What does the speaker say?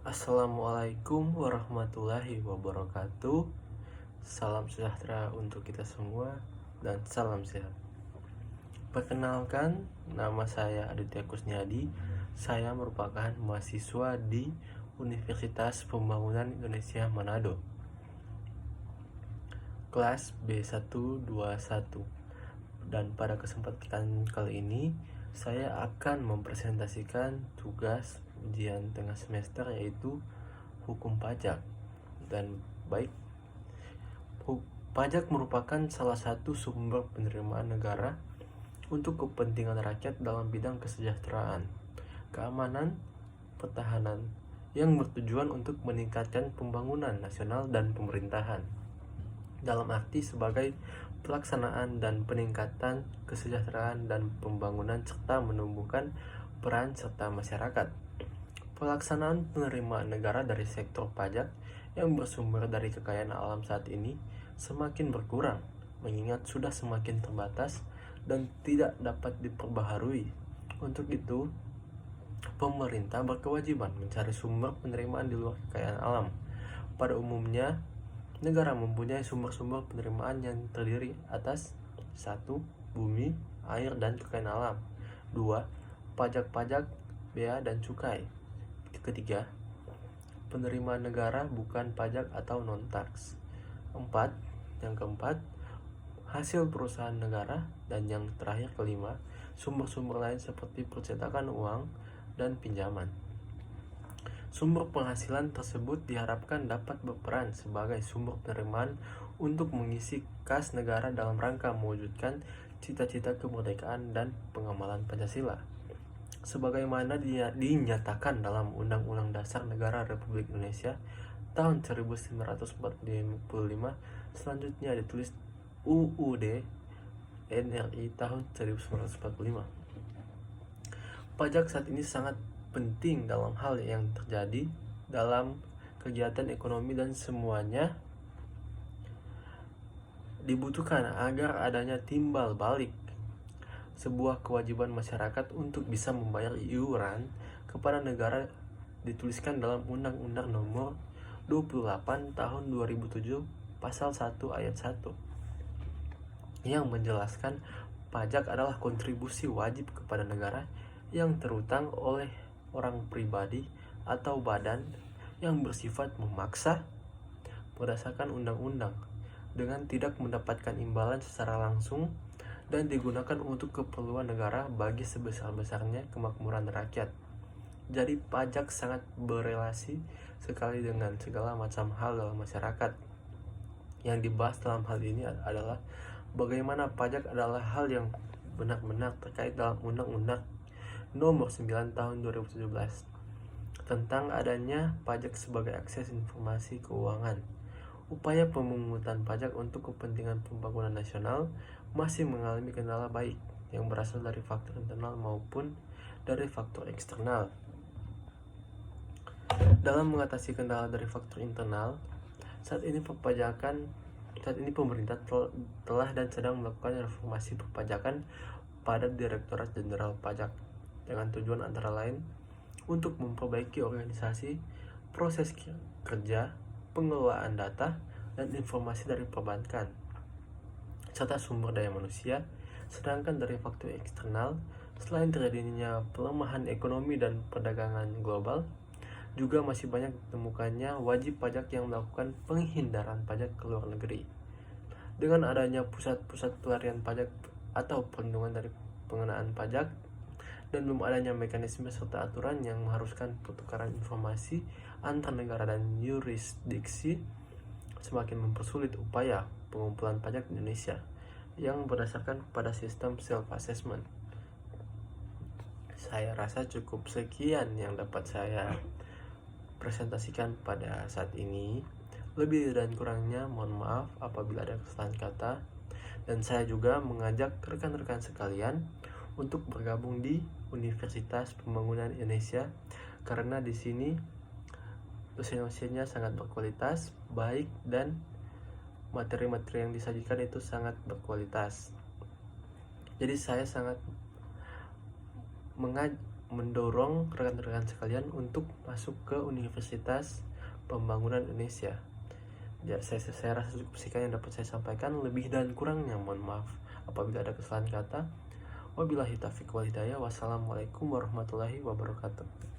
Assalamualaikum warahmatullahi wabarakatuh. Salam sejahtera untuk kita semua dan salam sehat. Perkenalkan, nama saya Aditya Kusniadi. Saya merupakan mahasiswa di Universitas Pembangunan Indonesia Manado, kelas B121. Dan pada kesempatan kali ini saya akan mempresentasikan tugas ujian tengah semester, yaitu hukum pajak. Dan baik, pajak merupakan salah satu sumber penerimaan negara untuk kepentingan rakyat dalam bidang kesejahteraan, keamanan, pertahanan, yang bertujuan untuk meningkatkan pembangunan nasional dan pemerintahan, dalam arti sebagai pelaksanaan dan peningkatan kesejahteraan dan pembangunan serta menumbuhkan peran serta masyarakat. Pelaksanaan penerimaan negara dari sektor pajak yang bersumber dari kekayaan alam saat ini semakin berkurang, mengingat sudah semakin terbatas dan tidak dapat diperbaharui. Untuk itu, pemerintah berkewajiban mencari sumber penerimaan di luar kekayaan alam. Pada umumnya, negara mempunyai sumber-sumber penerimaan yang terdiri atas 1. Bumi, air, dan kekayaan alam. 2. Pajak-pajak, bea, dan cukai. Ketiga, penerimaan negara bukan pajak atau non-tax. 4. Yang keempat, hasil perusahaan negara. Dan yang terakhir, kelima, sumber-sumber lain seperti percetakan uang dan pinjaman. Sumber penghasilan tersebut diharapkan dapat berperan sebagai sumber penerimaan untuk mengisi kas negara dalam rangka mewujudkan cita-cita kemerdekaan dan pengamalan Pancasila, sebagaimana dinyatakan dalam Undang-Undang Dasar Negara Republik Indonesia tahun 1945, selanjutnya ditulis UUD NRI tahun 1945. Pajak saat ini sangat penting dalam hal yang terjadi dalam kegiatan ekonomi dan semuanya dibutuhkan agar adanya timbal balik, sebuah kewajiban masyarakat untuk bisa membayar iuran kepada negara dituliskan dalam Undang-Undang Nomor 28 Tahun 2007 Pasal 1 Ayat 1 yang menjelaskan pajak adalah kontribusi wajib kepada negara yang terutang oleh orang pribadi atau badan yang bersifat memaksa berdasarkan undang-undang dengan tidak mendapatkan imbalan secara langsung dan digunakan untuk keperluan negara bagi sebesar-besarnya kemakmuran rakyat. Jadi pajak sangat berelasi sekali dengan segala macam hal dalam masyarakat. Yang dibahas dalam hal ini adalah bagaimana pajak adalah hal yang benar-benar terkait dalam Undang-Undang Nomor 9 Tahun 2017 tentang adanya pajak sebagai akses informasi keuangan. Upaya pemungutan pajak untuk kepentingan pembangunan nasional masih mengalami kendala baik yang berasal dari faktor internal maupun dari faktor eksternal. Dalam mengatasi kendala dari faktor internal, saat ini pemerintah telah dan sedang melakukan reformasi perpajakan pada Direktorat Jenderal Pajak dengan tujuan antara lain untuk memperbaiki organisasi, proses kerja, pengelolaan data, dan informasi dari perbankan, serta sumber daya manusia. Sedangkan dari faktor eksternal, selain terjadinya pelemahan ekonomi dan perdagangan global, juga masih banyak ditemukannya wajib pajak yang melakukan penghindaran pajak ke luar negeri. Dengan adanya pusat-pusat pelarian pajak atau perlindungan dari pengenaan pajak, dan belum adanya mekanisme serta aturan yang mengharuskan pertukaran informasi antar negara dan yurisdiksi, semakin mempersulit upaya pengumpulan pajak di Indonesia yang berdasarkan pada sistem self-assessment. Saya rasa cukup sekian yang dapat saya presentasikan pada saat ini. Lebih dan kurangnya mohon maaf apabila ada kesalahan kata, dan saya juga mengajak rekan-rekan sekalian untuk bergabung di Universitas Pembangunan Indonesia karena di sini dosen-dosennya sangat berkualitas, baik, dan materi-materi yang disajikan itu sangat berkualitas. Jadi saya sangat mendorong rekan-rekan sekalian untuk masuk ke Universitas Pembangunan Indonesia. Ya, saya rasa cukup sekian yang dapat saya sampaikan. Lebih dan kurangnya mohon maaf apabila ada kesalahan kata. Wabillahi taufiq wal hidayah. Wassalamualaikum warahmatullahi wabarakatuh.